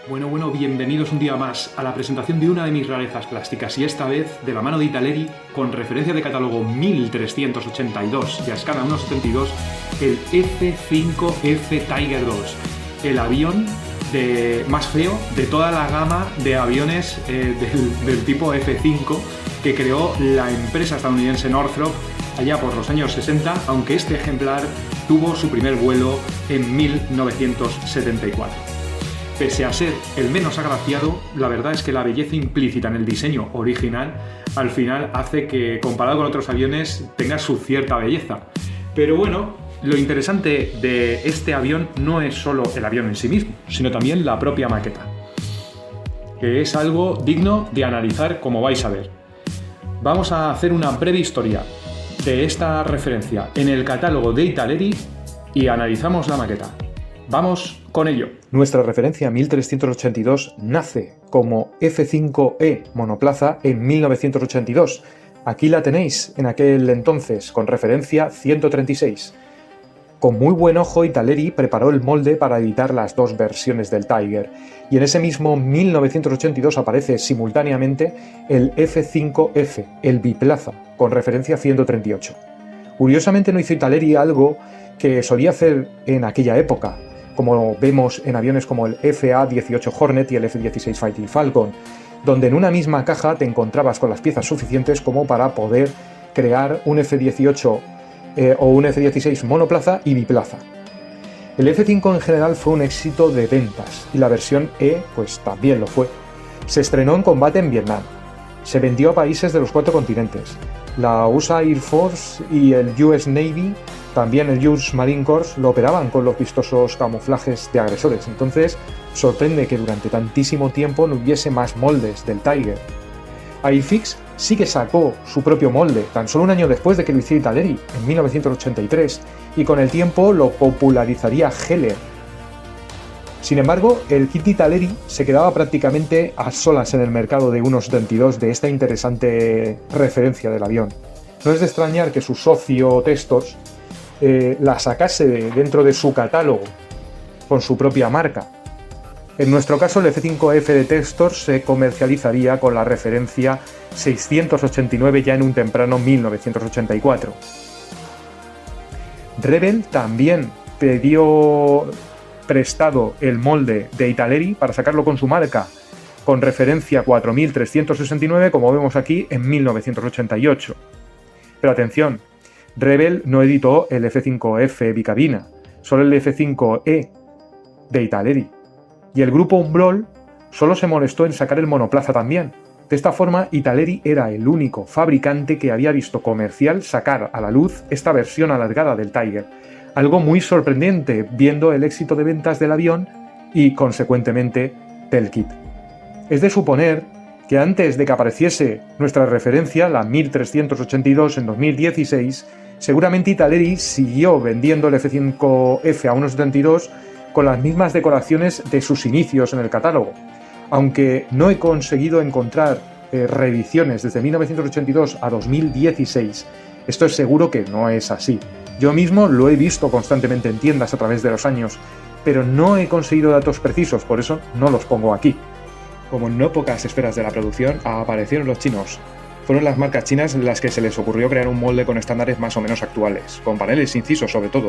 Bueno, bienvenidos un día más a la presentación de una de mis rarezas plásticas y esta vez de la mano de Italeri con referencia de catálogo 1382 y a escala 1,72 el F5F Tiger II, el avión más feo de toda la gama de aviones del tipo F5 que creó la empresa estadounidense Northrop allá por los años 60, aunque este ejemplar tuvo su primer vuelo en 1974. Pese a ser el menos agraciado, la verdad es que la belleza implícita en el diseño original al final hace que, comparado con otros aviones, tenga su cierta belleza. Pero bueno, lo interesante de este avión no es solo el avión en sí mismo, sino también la propia maqueta, que es algo digno de analizar, como vais a ver. Vamos a hacer una breve historia de esta referencia en el catálogo de Italeri y analizamos la maqueta. ¡Vamos con ello! Nuestra referencia 1382 nace como F5E monoplaza en 1982. Aquí la tenéis en aquel entonces, con referencia 136. Con muy buen ojo, Italeri preparó el molde para editar las dos versiones del Tiger, y en ese mismo 1982 aparece simultáneamente el F5F, el biplaza, con referencia 138. Curiosamente no hizo Italeri algo que solía hacer en aquella época, como vemos en aviones como el FA-18 Hornet y el F-16 Fighting Falcon, donde en una misma caja te encontrabas con las piezas suficientes como para poder crear un F-18 o un F-16 monoplaza y biplaza. El F-5 en general fue un éxito de ventas y la versión E pues también lo fue. Se estrenó en combate en Vietnam, se vendió a países de los 4 continentes. La USA Air Force y el US Navy, también el US Marine Corps, lo operaban con los vistosos camuflajes de agresores. Entonces, sorprende que durante tantísimo tiempo no hubiese más moldes del Tiger. Airfix sí que sacó su propio molde, tan solo un año después de que lo hiciera Italeri, en 1983, y con el tiempo lo popularizaría Heller. Sin embargo, el kit de Italeri se quedaba prácticamente a solas en el mercado de 1,72 de esta interesante referencia del avión. No es de extrañar que su socio Textor la sacase dentro de su catálogo con su propia marca. En nuestro caso, el F5F de Textor se comercializaría con la referencia 689 ya en un temprano 1984. Rebel también pidió prestado el molde de Italeri para sacarlo con su marca, con referencia 4369, como vemos aquí, en 1988. Pero atención, Rebel no editó el F5F bicabina, solo el F5E de Italeri. Y el grupo Umbrol solo se molestó en sacar el monoplaza también. De esta forma, Italeri era el único fabricante que había visto comercial sacar a la luz esta versión alargada del Tiger. Algo muy sorprendente, viendo el éxito de ventas del avión y, consecuentemente, del kit. Es de suponer que antes de que apareciese nuestra referencia, la 1382 en 2016, seguramente Italeri siguió vendiendo el F5F a 1,72 con las mismas decoraciones de sus inicios en el catálogo. Aunque no he conseguido encontrar reediciones desde 1982 a 2016, esto es seguro que no es así. Yo mismo lo he visto constantemente en tiendas a través de los años, pero no he conseguido datos precisos, por eso no los pongo aquí. Como en no pocas esferas de la producción, aparecieron los chinos. Fueron las marcas chinas las que se les ocurrió crear un molde con estándares más o menos actuales, con paneles incisos sobre todo,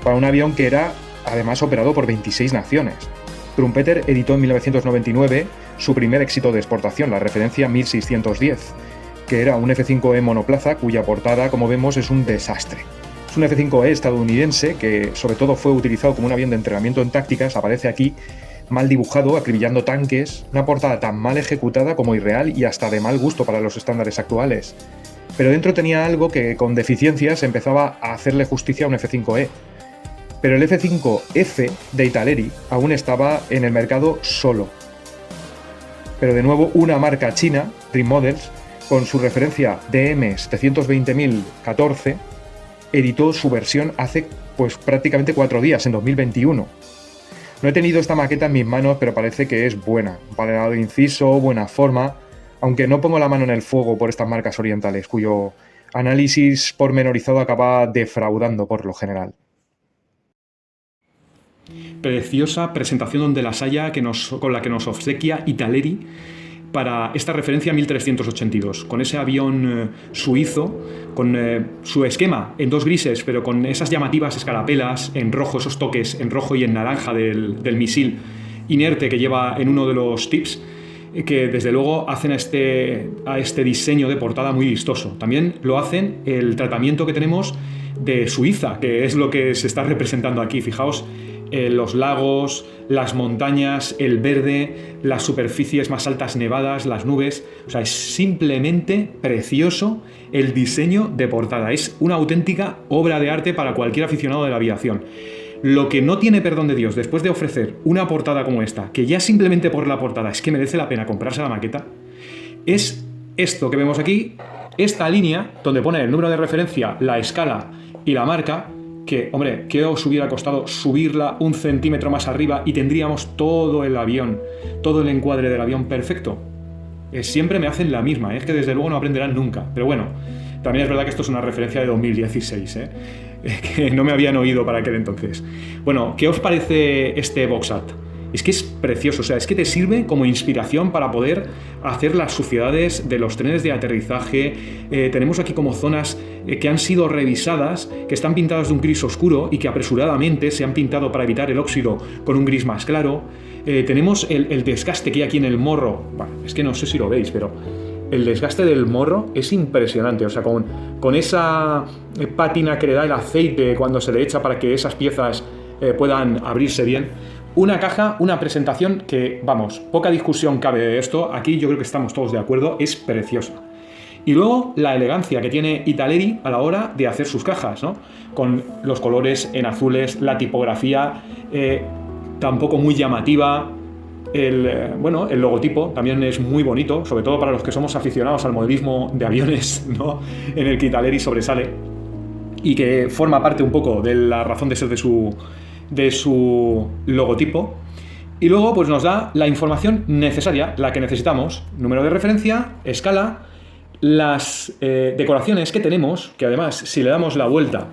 para un avión que era además operado por 26 naciones. Trumpeter editó en 1999 su primer éxito de exportación, la referencia 1610, que era un F5E monoplaza cuya portada, como vemos, es un desastre. Es un F5E estadounidense que sobre todo fue utilizado como un avión de entrenamiento en tácticas, aparece aquí, mal dibujado, acribillando tanques, una portada tan mal ejecutada como irreal y hasta de mal gusto para los estándares actuales. Pero dentro tenía algo que con deficiencias empezaba a hacerle justicia a un F5E. Pero el F5F de Italeri aún estaba en el mercado solo. Pero de nuevo una marca china, Dream Models, con su referencia DM720014, editó su versión hace pues prácticamente 4 días, en 2021. No he tenido esta maqueta en mis manos, pero parece que es buena. Un panelado inciso, buena forma, aunque no pongo la mano en el fuego por estas marcas orientales, cuyo análisis pormenorizado acaba defraudando por lo general. preciosa presentación de la saya con la que nos obsequia Italeri para esta referencia 1382, con ese avión suizo, con su esquema en 2 grises, pero con esas llamativas escarapelas en rojo, esos toques en rojo y en naranja del misil inerte que lleva en uno de los tips, que desde luego hacen a este diseño de portada muy vistoso. También lo hacen el tratamiento que tenemos de Suiza, que es lo que se está representando aquí. Fijaos, los lagos, las montañas, el verde, las superficies más altas nevadas, las nubes. O sea, es simplemente precioso el diseño de portada. Es una auténtica obra de arte para cualquier aficionado de la aviación. Lo que no tiene perdón de Dios después de ofrecer una portada como esta, que ya simplemente por la portada es que merece la pena comprarse la maqueta, es esto que vemos aquí, esta línea donde pone el número de referencia, la escala y la marca, que, hombre, ¿qué os hubiera costado subirla 1 centímetro más arriba y tendríamos todo el avión, todo el encuadre del avión perfecto? Siempre me hacen la misma, es que desde luego no aprenderán nunca. Pero bueno, también es verdad que esto es una referencia de 2016, que no me habían oído para aquel entonces. Bueno, ¿qué os parece este box art? Es que es precioso, o sea, es que te sirve como inspiración para poder hacer las suciedades de los trenes de aterrizaje. Tenemos aquí como zonas que han sido revisadas, que están pintadas de un gris oscuro y que apresuradamente se han pintado para evitar el óxido con un gris más claro. Tenemos el desgaste que hay aquí en el morro. Bueno, es que no sé si lo veis, pero el desgaste del morro es impresionante. O sea, con esa pátina que le da el aceite cuando se le echa para que esas piezas puedan abrirse bien. Una caja, una presentación que, vamos, poca discusión cabe de esto. Aquí yo creo que estamos todos de acuerdo, es preciosa. Y luego la elegancia que tiene Italeri a la hora de hacer sus cajas, ¿no? Con los colores en azules, la tipografía tampoco muy llamativa. El logotipo también es muy bonito, sobre todo para los que somos aficionados al modelismo de aviones, ¿no? En el que Italeri sobresale y que forma parte un poco de la razón de ser de su logotipo. Y luego pues nos da la información necesaria, la que necesitamos: número de referencia, escala, las decoraciones que tenemos, que además si le damos la vuelta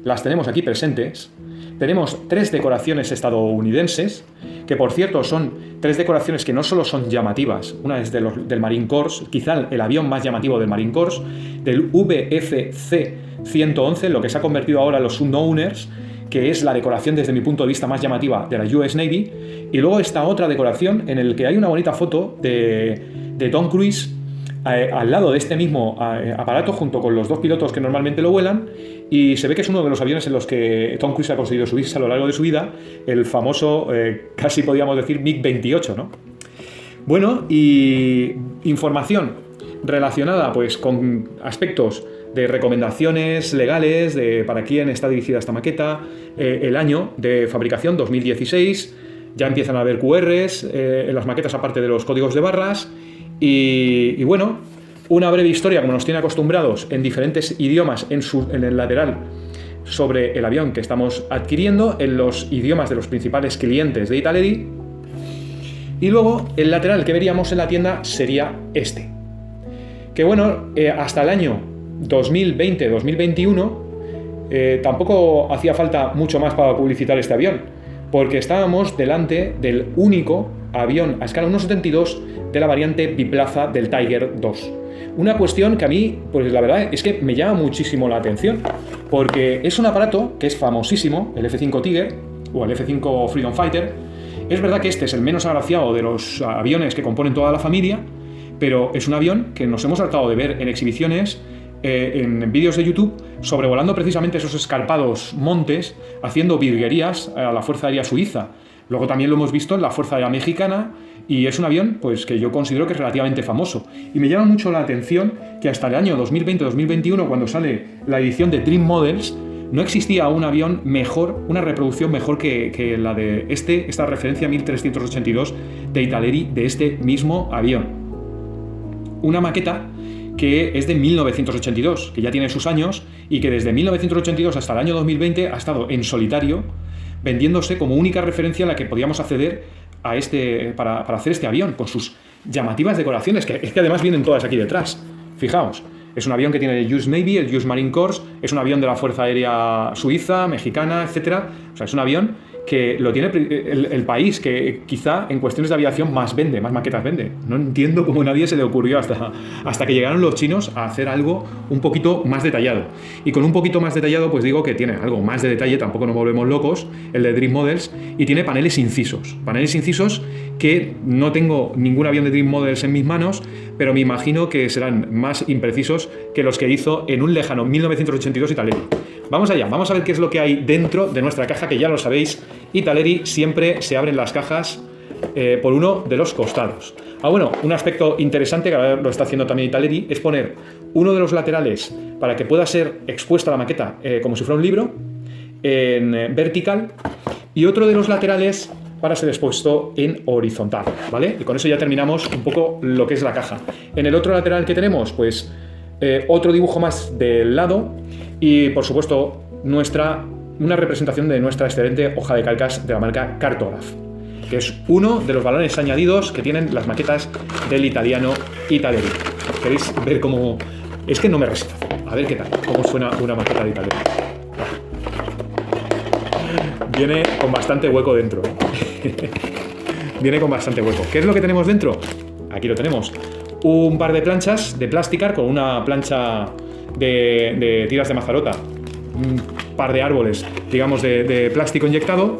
las tenemos aquí presentes. Tenemos 3 decoraciones estadounidenses, que por cierto son 3 decoraciones que no solo son llamativas. Una es del Marine Corps, quizá el avión más llamativo del Marine Corps, del VFC-111, lo que se ha convertido ahora en los Unknowners, que es la decoración desde mi punto de vista más llamativa de la US Navy. Y luego esta otra decoración en el que hay una bonita foto de Tom Cruise al lado de este mismo aparato, junto con los 2 pilotos que normalmente lo vuelan, y se ve que es uno de los aviones en los que Tom Cruise ha conseguido subirse a lo largo de su vida, el famoso, casi podríamos decir, MiG-28, ¿no? Bueno, y información relacionada pues con aspectos de recomendaciones legales para quién está dirigida esta maqueta, el año de fabricación 2016, ya empiezan a haber QRs en las maquetas aparte de los códigos de barras, y bueno, una breve historia como nos tiene acostumbrados en diferentes idiomas en el lateral sobre el avión que estamos adquiriendo, en los idiomas de los principales clientes de Italeri. Y luego el lateral que veríamos en la tienda sería este, que bueno, hasta el año 2020-2021 tampoco hacía falta mucho más para publicitar este avión, porque estábamos delante del único avión a escala 1.72 de la variante biplaza del Tiger II. Una cuestión que a mí, pues la verdad es que me llama muchísimo la atención, porque es un aparato que es famosísimo, el F-5 Tiger o el F-5 Freedom Fighter. Es verdad que este es el menos agraciado de los aviones que componen toda la familia, pero es un avión que nos hemos tratado de ver en exhibiciones, en vídeos de YouTube, sobrevolando precisamente esos escarpados montes, haciendo virguerías a la Fuerza Aérea Suiza. Luego también lo hemos visto en la Fuerza Aérea Mexicana, y es un avión pues, que yo considero que es relativamente famoso. Y me llama mucho la atención que hasta el año 2020-2021, cuando sale la edición de Dream Models, no existía un avión mejor, una reproducción mejor que la de esta referencia 1382 de Italeri, de este mismo avión. Una maqueta que es de 1982, que ya tiene sus años, y que desde 1982 hasta el año 2020 ha estado en solitario, vendiéndose como única referencia a la que podíamos acceder para hacer este avión, con sus llamativas decoraciones, que es que además vienen todas aquí detrás. Fijaos, es un avión que tiene el US Navy, el US Marine Corps, es un avión de la Fuerza Aérea Suiza, Mexicana, etc. O sea, es un avión que lo tiene el país que quizá en cuestiones de aviación más vende, más maquetas vende. No entiendo cómo a nadie se le ocurrió hasta que llegaron los chinos a hacer algo un poquito más detallado. Y con un poquito más detallado, pues digo que tiene algo más de detalle, tampoco nos volvemos locos, el de Dream Models, y tiene paneles incisos. Paneles incisos que no tengo ningún avión de Dream Models en mis manos, pero me imagino que serán más imprecisos que los que hizo en un lejano 1982 Italeri. Vamos allá, vamos a ver qué es lo que hay dentro de nuestra caja, que ya lo sabéis, Italeri siempre se abren las cajas por uno de los costados. Bueno, un aspecto interesante que ahora lo está haciendo también Italeri es poner uno de los laterales para que pueda ser expuesta la maqueta como si fuera un libro en vertical, y otro de los laterales para ser expuesto en horizontal, ¿vale? Y con eso ya terminamos un poco lo que es la caja. En el otro lateral que tenemos, pues otro dibujo más del lado y, por supuesto, una representación de nuestra excelente hoja de calcas de la marca Cartograph, que es uno de los valores añadidos que tienen las maquetas del italiano Italeri. ¿Queréis ver cómo...? Es que no me resisto. A ver qué tal, cómo suena una maqueta de Italeri. Viene con bastante hueco dentro. Viene con bastante hueco. ¿Qué es lo que tenemos dentro? Aquí lo tenemos. Un par de planchas de Plasticar con una plancha de tiras de mazarota. Un par de árboles, digamos, de plástico inyectado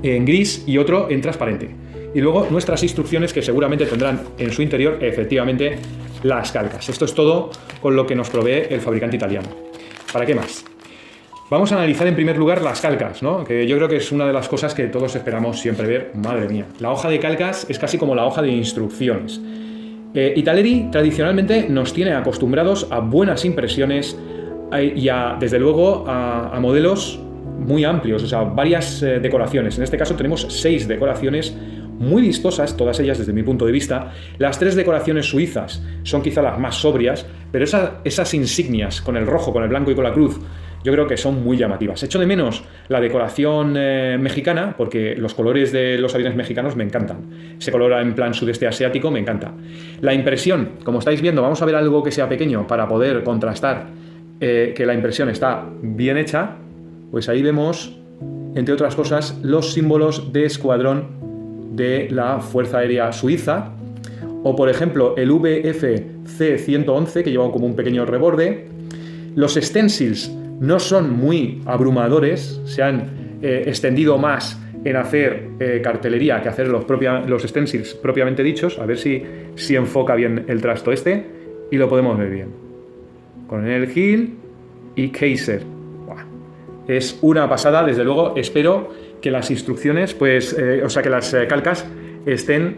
en gris y otro en transparente. Y luego nuestras instrucciones, que seguramente tendrán en su interior, efectivamente, las calcas. Esto es todo con lo que nos provee el fabricante italiano. ¿Para qué más? Vamos a analizar en primer lugar las calcas, ¿no? Que yo creo que es una de las cosas que todos esperamos siempre ver. Madre mía, la hoja de calcas es casi como la hoja de instrucciones. Italeri tradicionalmente nos tiene acostumbrados a buenas impresiones y desde luego a modelos muy amplios, o sea, varias decoraciones. En este caso tenemos 6 decoraciones muy vistosas, todas ellas desde mi punto de vista. Las 3 decoraciones suizas son quizá las más sobrias, pero esas insignias con el rojo, con el blanco y con la cruz, yo creo que son muy llamativas. Echo de menos la decoración mexicana, porque los colores de los aviones mexicanos me encantan. Ese color en plan sudeste asiático me encanta. La impresión, como estáis viendo, vamos a ver algo que sea pequeño para poder contrastar que la impresión está bien hecha. Pues ahí vemos, entre otras cosas, los símbolos de escuadrón de la Fuerza Aérea Suiza, o por ejemplo el VFC-111, que lleva como un pequeño reborde. Los stencils no son muy abrumadores, se han extendido más en hacer cartelería que hacer los stencils propiamente dichos. A ver si enfoca bien el trasto este, y lo podemos ver bien. Coronel Hill y Kaiser. Es una pasada, desde luego. Espero que las instrucciones, pues, que las calcas estén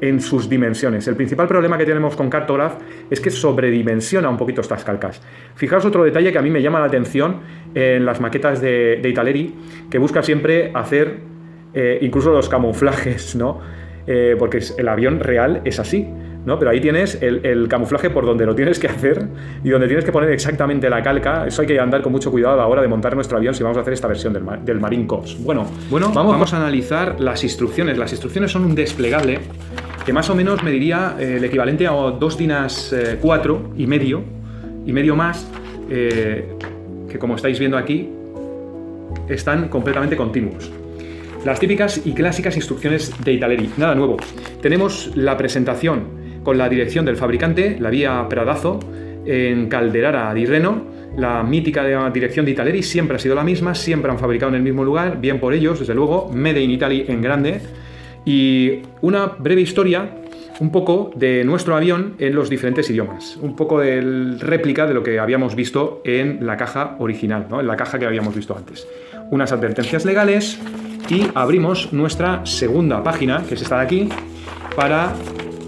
en sus dimensiones. El principal problema que tenemos con Cartograph es que sobredimensiona un poquito estas calcas. Fijaos otro detalle que a mí me llama la atención en las maquetas de Italeri, que busca siempre hacer incluso los camuflajes, ¿no? Porque el avión real es así, ¿no? Pero ahí tienes el camuflaje por donde lo tienes que hacer y donde tienes que poner exactamente la calca. Eso hay que andar con mucho cuidado a la hora de montar nuestro avión si vamos a hacer esta versión del Marine Corps. Bueno, vamos a analizar las instrucciones. Las instrucciones son un desplegable que más o menos me diría el equivalente a 2 DIN A4 y medio más, que como estáis viendo aquí están completamente continuos. Las típicas y clásicas instrucciones de Italeri, nada nuevo. Tenemos la presentación con la dirección del fabricante, la vía Pradazo, en Calderara di Reno. La mítica dirección de Italeri siempre ha sido la misma, siempre han fabricado en el mismo lugar, bien por ellos, desde luego, Made in Italy en grande. Y una breve historia, un poco de nuestro avión en los diferentes idiomas, un poco de réplica de lo que habíamos visto en la caja original, ¿no? En la caja que habíamos visto antes. Unas advertencias legales y abrimos nuestra segunda página, que es esta de aquí, para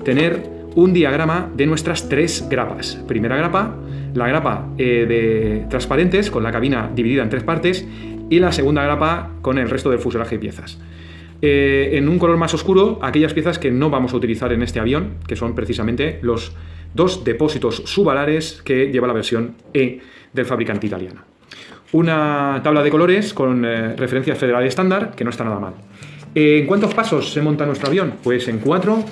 tener un diagrama de nuestras 3 grapas. Primera grapa, la grapa de transparentes con la cabina dividida en 3 partes, y la segunda grapa con el resto del fuselaje y piezas. En un color más oscuro, aquellas piezas que no vamos a utilizar en este avión, que son precisamente los 2 depósitos subalares que lleva la versión E del fabricante italiano. Una tabla de colores con referencias federales estándar, que no está nada mal. ¿En cuántos pasos se monta nuestro avión? Pues en 4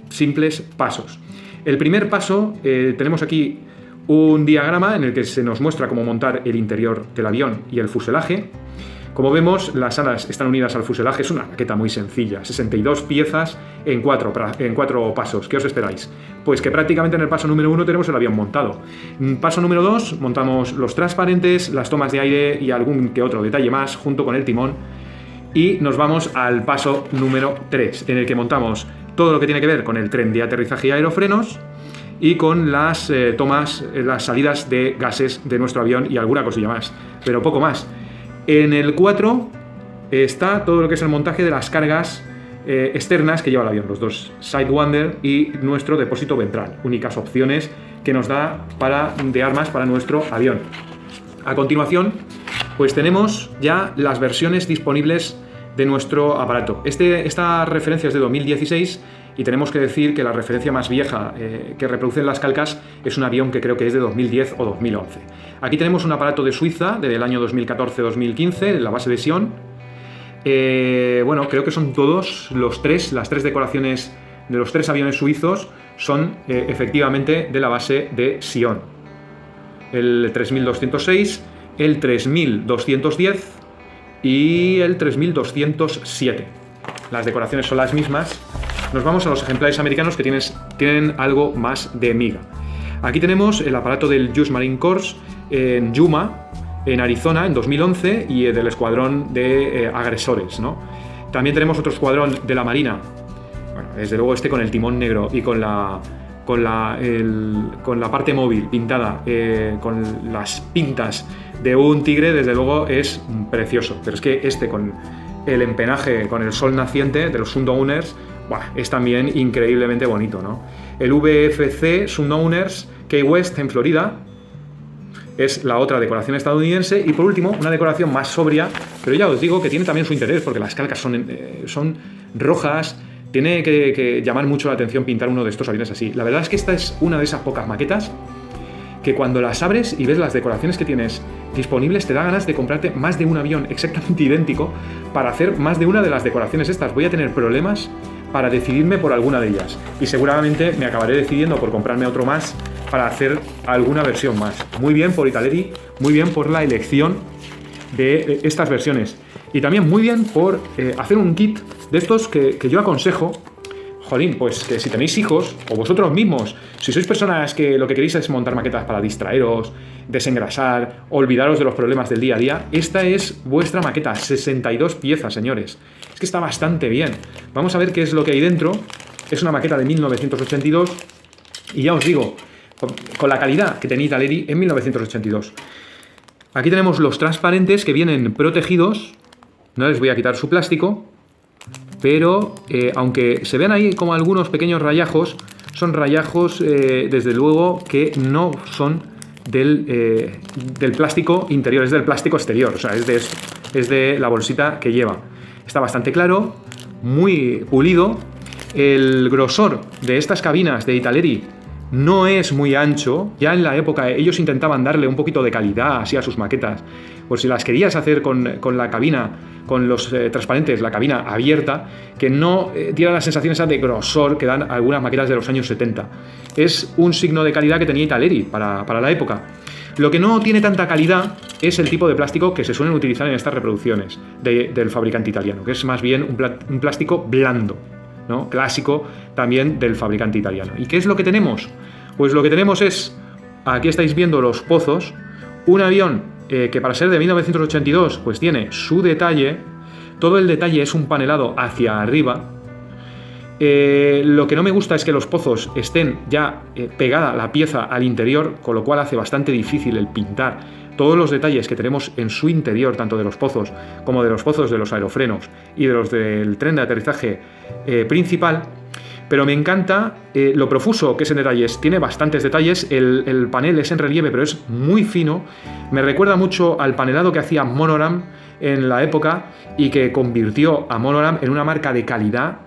simples pasos. El primer paso, tenemos aquí un diagrama en el que se nos muestra cómo montar el interior del avión y el fuselaje, Como vemos, las alas están unidas al fuselaje, es una maqueta muy sencilla, 62 piezas en 4 pasos. ¿Qué os esperáis? Pues que prácticamente en el paso número 1 tenemos el avión montado. Paso número 2, montamos los transparentes, las tomas de aire y algún que otro detalle más junto con el timón. Y nos vamos al paso número 3, en el que montamos todo lo que tiene que ver con el tren de aterrizaje y aerofrenos y con las tomas, las salidas de gases de nuestro avión y alguna cosilla más, pero poco más. En el 4 está todo lo que es el montaje de las cargas externas que lleva el avión, los dos Sidewinder y nuestro depósito ventral, únicas opciones que nos da de armas para nuestro avión. A continuación, pues tenemos ya las versiones disponibles de nuestro aparato. Esta referencia es de 2016 y tenemos que decir que la referencia más vieja que reproducen las calcas es un avión que creo que es de 2010 o 2011. Aquí tenemos un aparato de Suiza del año 2014-2015, en la base de Sion. Bueno, creo que son todos las tres decoraciones de los 3 aviones suizos son efectivamente de la base de Sion. El 3206, el 3210 y el 3207. Las decoraciones son las mismas. Nos vamos a los ejemplares americanos que tienen algo más de miga. Aquí tenemos el aparato del US Marine Corps en Yuma, en Arizona, en 2011, y del escuadrón de agresores, ¿no? También tenemos otro escuadrón de la Marina, bueno, desde luego con el timón negro y con la parte móvil pintada, con las pintas de un tigre, desde luego es precioso. Pero es que con el empenaje, con el sol naciente de los Sundowners, es también increíblemente bonito, ¿no? El VFC Sundowners Key West en Florida es la otra decoración estadounidense. Y por último, una decoración más sobria, pero ya os digo que tiene también su interés porque las calcas son rojas. Tiene que llamar mucho la atención pintar uno de estos aviones así. La verdad es que esta es una de esas pocas maquetas que cuando las abres y ves las decoraciones que tienes disponibles te da ganas de comprarte más de un avión exactamente idéntico para hacer más de una de las decoraciones estas. Voy a tener problemas para decidirme por alguna de ellas y seguramente me acabaré decidiendo por comprarme otro más para hacer alguna versión más. Muy bien por Italeri, muy bien por la elección de estas versiones y también muy bien por hacer un kit de estos que yo aconsejo. Jolín, pues que si tenéis hijos, o vosotros mismos, si sois personas que lo que queréis es montar maquetas para distraeros, desengrasar, olvidaros de los problemas del día a día, esta es vuestra maqueta, 62 piezas, señores. Es que está bastante bien. Vamos a ver qué es lo que hay dentro. Es una maqueta de 1982 y ya os digo, con la calidad que tenía Italeri en 1982. Aquí tenemos los transparentes que vienen protegidos. No les voy a quitar su plástico, pero aunque se vean ahí como algunos pequeños rayajos, son rayajos desde luego que no son del plástico interior, es del plástico exterior, o sea, es de la bolsita que lleva. Está bastante claro, muy pulido. El grosor de estas cabinas de Italeri no es muy ancho. Ya en la época ellos intentaban darle un poquito de calidad así a sus maquetas. Pues si las querías hacer con la cabina, con los transparentes, la cabina abierta, que no diera la sensación esa de grosor que dan algunas maquetas de los años 70. Es un signo de calidad que tenía Italeri para la época. Lo que no tiene tanta calidad es el tipo de plástico que se suelen utilizar en estas reproducciones del fabricante italiano, que es más bien un plástico blando, ¿no? Clásico también del fabricante italiano. ¿Y qué es lo que tenemos? Pues lo que tenemos es, aquí estáis viendo los pozos, un avión que para ser de 1982 pues tiene su detalle, todo el detalle es un panelado hacia arriba. Lo que no me gusta es que los pozos estén ya pegada la pieza al interior, con lo cual hace bastante difícil el pintar todos los detalles que tenemos en su interior, tanto de los pozos como de los pozos de los aerofrenos y de los del tren de aterrizaje principal. Pero me encanta lo profuso que es en detalles. Tiene bastantes detalles, el panel es en relieve pero es muy fino. Me recuerda mucho al panelado que hacía Monoram en la época y que convirtió a Monoram en una marca de calidad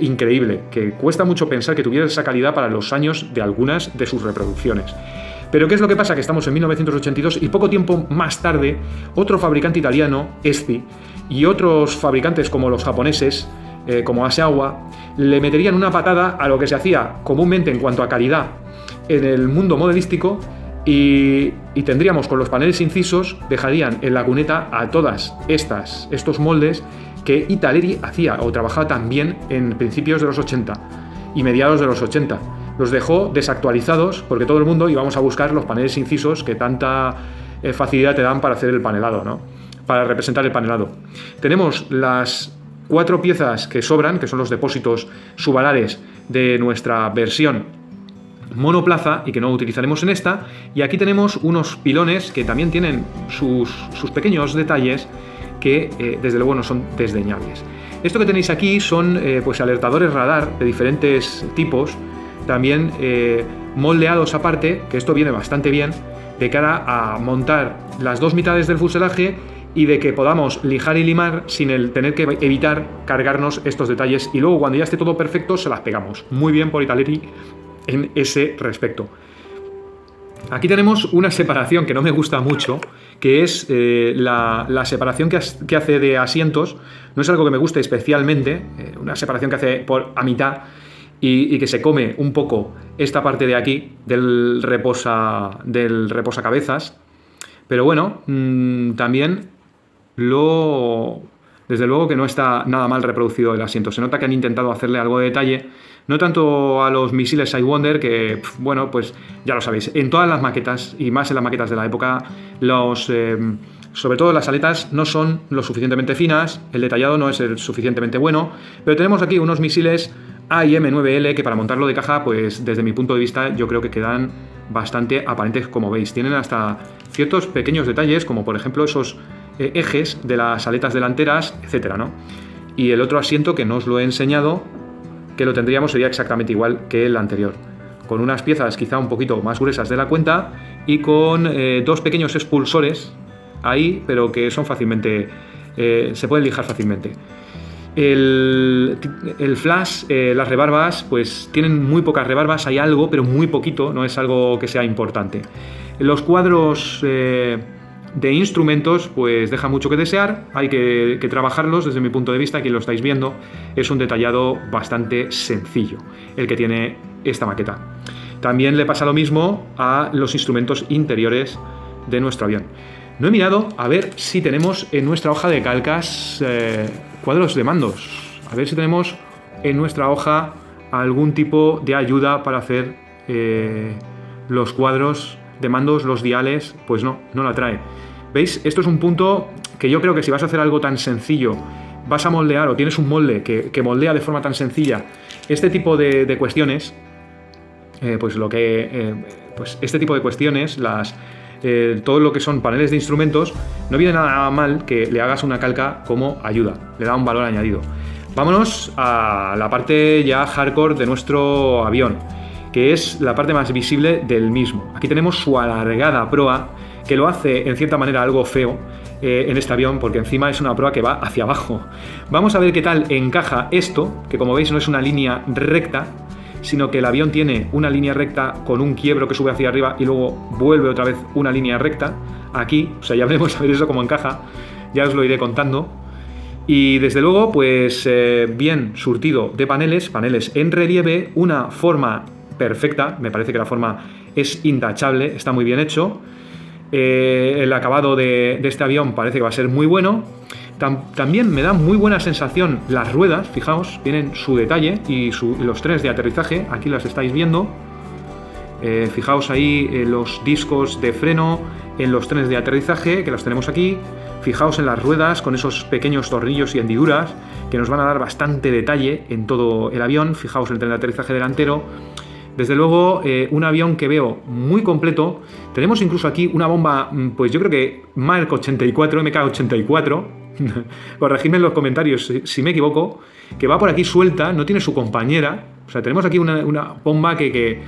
increíble, que cuesta mucho pensar que tuviera esa calidad para los años de algunas de sus reproducciones. Pero ¿qué es lo que pasa? Que estamos en 1982 y poco tiempo más tarde otro fabricante italiano, Esci, y otros fabricantes como los japoneses, como Asawa, le meterían una patada a lo que se hacía comúnmente en cuanto a calidad en el mundo modelístico Y tendríamos con los paneles incisos, dejarían en la cuneta a todas estos moldes que Italeri hacía o trabajaba también en principios de los 80 y mediados de los 80. Los dejó desactualizados porque todo el mundo íbamos a buscar los paneles incisos que tanta facilidad te dan para hacer el panelado, ¿no? Para representar el panelado. Tenemos las 4 piezas que sobran, que son los depósitos subalares de nuestra versión monoplaza y que no utilizaremos en esta, y aquí tenemos unos pilones que también tienen sus pequeños detalles que desde luego no son desdeñables. Esto que tenéis aquí son pues alertadores radar de diferentes tipos, también moldeados aparte, que esto viene bastante bien de cara a montar las 2 mitades del fuselaje y de que podamos lijar y limar sin el tener que evitar cargarnos estos detalles, y luego cuando ya esté todo perfecto se las pegamos. Muy bien por Italeri en ese respecto. Aquí tenemos una separación que no me gusta mucho, que es la separación que hace de asientos. No es algo que me guste especialmente, una separación que hace a mitad y que se come un poco esta parte de aquí del reposacabezas. Pero bueno, también desde luego que no está nada mal reproducido el asiento. Se nota que han intentado hacerle algo de detalle, no tanto a los misiles Sidewinder, que, bueno, pues ya lo sabéis, en todas las maquetas, y más en las maquetas de la época, sobre todo las aletas no son lo suficientemente finas, el detallado no es el suficientemente bueno, pero tenemos aquí unos misiles AIM-9L que para montarlo de caja, pues desde mi punto de vista, yo creo que quedan bastante aparentes, como veis. Tienen hasta ciertos pequeños detalles, como por ejemplo esos ejes de las aletas delanteras, etcétera, ¿no? Y el otro asiento, que no os lo he enseñado, que lo tendríamos, sería exactamente igual que el anterior, con unas piezas quizá un poquito más gruesas de la cuenta y con 2 pequeños expulsores ahí, pero que son fácilmente, se pueden lijar fácilmente. El flash, las rebarbas, pues tienen muy pocas rebarbas, hay algo, pero muy poquito, no es algo que sea importante. Los cuadros de instrumentos pues deja mucho que desear, hay que trabajarlos desde mi punto de vista. Aquí lo estáis viendo, es un detallado bastante sencillo el que tiene esta maqueta. También le pasa lo mismo a los instrumentos interiores de nuestro avión. No he mirado a ver si tenemos en nuestra hoja de calcas cuadros de mandos, a ver si tenemos en nuestra hoja algún tipo de ayuda para hacer los cuadros de mandos, los diales. Pues no la trae. ¿Veis? Esto es un punto que yo creo que si vas a hacer algo tan sencillo, vas a moldear o tienes un molde que moldea de forma tan sencilla este tipo de cuestiones, pues este tipo de cuestiones, todo lo que son paneles de instrumentos, no viene nada mal que le hagas una calca como ayuda, le da un valor añadido. Vámonos a la parte ya hardcore de nuestro avión, que es la parte más visible del mismo. Aquí tenemos su alargada proa, que lo hace en cierta manera algo feo en este avión, porque encima es una proa que va hacia abajo. Vamos a ver qué tal encaja esto, que como veis no es una línea recta, sino que el avión tiene una línea recta con un quiebro que sube hacia arriba y luego vuelve otra vez una línea recta. Aquí, o sea, ya veremos a ver eso cómo encaja, ya os lo iré contando. Y desde luego, pues bien surtido de paneles en relieve, una forma perfecta, me parece que la forma es intachable, está muy bien hecho. El acabado de este avión parece que va a ser muy bueno. También me da muy buena sensación las ruedas, fijaos, tienen su detalle y los trenes de aterrizaje, aquí las estáis viendo. Fijaos ahí los discos de freno en los trenes de aterrizaje, que los tenemos aquí. Fijaos en las ruedas con esos pequeños tornillos y hendiduras que nos van a dar bastante detalle en todo el avión. Fijaos el tren de aterrizaje delantero. Desde luego, un avión que veo muy completo. Tenemos incluso aquí una bomba, pues yo creo que Mark 84, MK84, corregidme en los comentarios si me equivoco, que va por aquí suelta, no tiene su compañera. O sea, tenemos aquí una bomba que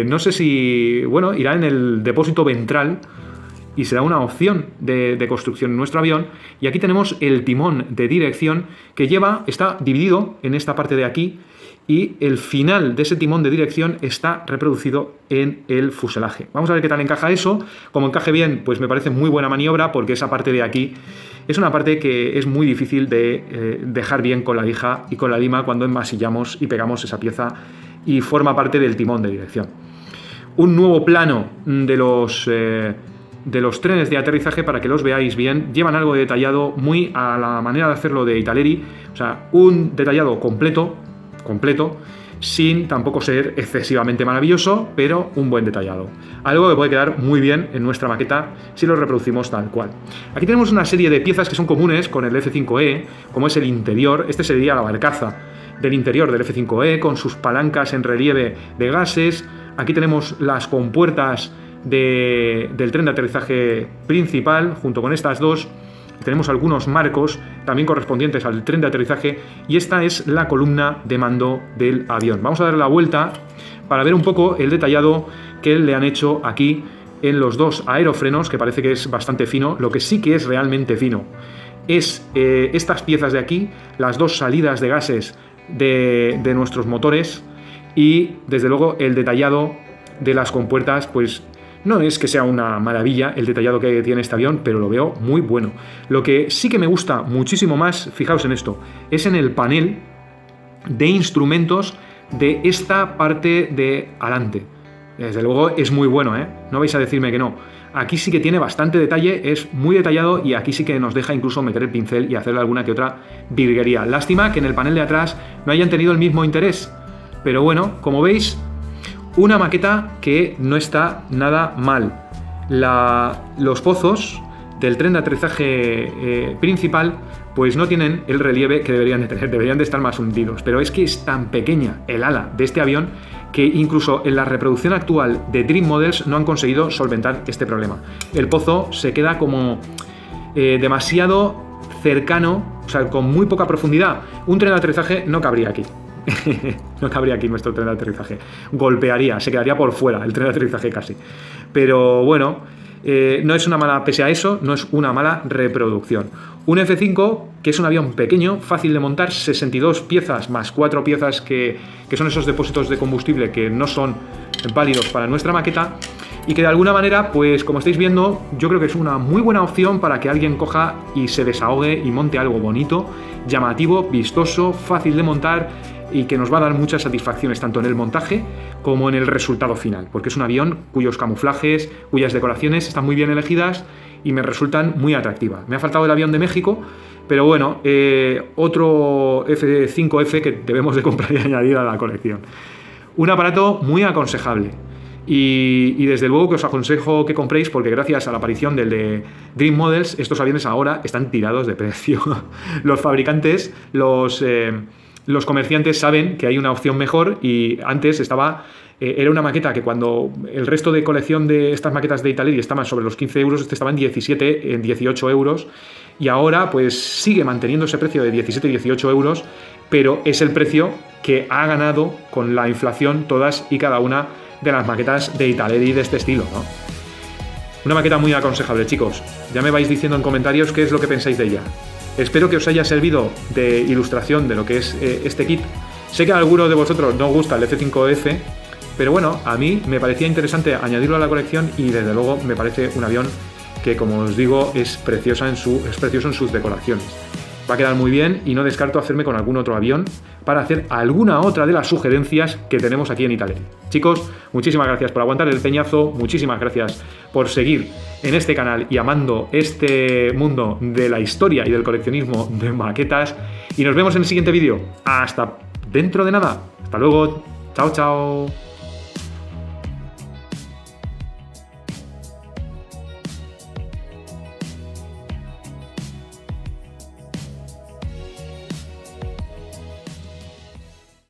no sé si, bueno, irá en el depósito ventral y será una opción de construcción en nuestro avión. Y aquí tenemos el timón de dirección que está dividido en esta parte de aquí, y el final de ese timón de dirección está reproducido en el fuselaje. Vamos a ver qué tal encaja eso. Como encaje bien, pues me parece muy buena maniobra, porque esa parte de aquí es una parte que es muy difícil de dejar bien con la lija y con la lima cuando enmasillamos y pegamos esa pieza, y forma parte del timón de dirección. un nuevo plano de los trenes de aterrizaje para que los veáis bien. Llevan algo de detallado, muy a la manera de hacerlo de Italeri, o sea, un detallado completo, sin tampoco ser excesivamente maravilloso, pero un buen detallado. Algo que puede quedar muy bien en nuestra maqueta si lo reproducimos tal cual. Aquí tenemos una serie de piezas que son comunes con el F5E, como es el interior. Este sería la barcaza del interior del F5E, con sus palancas en relieve de gases. Aquí tenemos las compuertas del tren de aterrizaje principal, junto con estas dos. Tenemos algunos marcos también correspondientes al tren de aterrizaje, y esta es la columna de mando del avión. Vamos a dar la vuelta para ver un poco el detallado que le han hecho aquí en los dos aerofrenos, que parece que es bastante fino. Lo que sí que es realmente fino es estas piezas de aquí, las dos salidas de gases de nuestros motores, y desde luego el detallado de las compuertas, pues no es que sea una maravilla el detallado que tiene este avión, pero lo veo muy bueno. Lo que sí que me gusta muchísimo más, fijaos en esto, es en el panel de instrumentos de esta parte de adelante. Desde luego es muy bueno, ¿eh? No vais a decirme que no. Aquí sí que tiene bastante detalle, es muy detallado, y aquí sí que nos deja incluso meter el pincel y hacerle alguna que otra virguería. Lástima que en el panel de atrás no hayan tenido el mismo interés, pero bueno, como veis, una maqueta que no está nada mal. Los pozos del tren de aterrizaje principal pues no tienen el relieve que deberían de tener, deberían de estar más hundidos, pero es que es tan pequeña el ala de este avión que incluso en la reproducción actual de Dream Models no han conseguido solventar este problema. El pozo se queda como demasiado cercano, o sea, con muy poca profundidad. Un tren de aterrizaje no cabría aquí. No cabría aquí nuestro tren de aterrizaje. Golpearía, se quedaría por fuera el tren de aterrizaje casi. Pero bueno, no es una mala, pese a eso, no es una mala reproducción. Un F5, que es un avión pequeño, fácil de montar, 62 piezas más 4 piezas que son esos depósitos de combustible que no son válidos para nuestra maqueta, y que de alguna manera, pues como estáis viendo, yo creo que es una muy buena opción para que alguien coja y se desahogue y monte algo bonito, llamativo, vistoso, fácil de montar, y que nos va a dar muchas satisfacciones tanto en el montaje como en el resultado final, porque es un avión cuyos camuflajes, cuyas decoraciones están muy bien elegidas y me resultan muy atractivas. Me ha faltado el avión de México, pero bueno, otro F5F que debemos de comprar y añadir a la colección. Un aparato muy aconsejable. Y desde luego que os aconsejo que compréis, porque gracias a la aparición del de Dream Models, estos aviones ahora están tirados de precio. Los fabricantes, los comerciantes saben que hay una opción mejor, y antes era una maqueta que cuando el resto de colección de estas maquetas de Italeri estaban sobre los 15 euros, este estaba en 18 euros, y ahora pues sigue manteniendo ese precio de 17 y 18 euros, pero es el precio que ha ganado con la inflación todas y cada una de las maquetas de Italeri de este estilo, ¿no? Una maqueta muy aconsejable, chicos. Ya me vais diciendo en comentarios qué es lo que pensáis de ella. Espero que os haya servido de ilustración de lo que es este kit. Sé que a alguno de vosotros no os gusta el F5F, pero bueno, a mí me parecía interesante añadirlo a la colección, y desde luego me parece un avión que, como os digo, es precioso en sus decoraciones. Va a quedar muy bien, y no descarto hacerme con algún otro avión para hacer alguna otra de las sugerencias que tenemos aquí en Italeri. Chicos, muchísimas gracias por aguantar el peñazo, muchísimas gracias por seguir en este canal y amando este mundo de la historia y del coleccionismo de maquetas, y nos vemos en el siguiente vídeo. Hasta dentro de nada. Hasta luego. Chao, chao.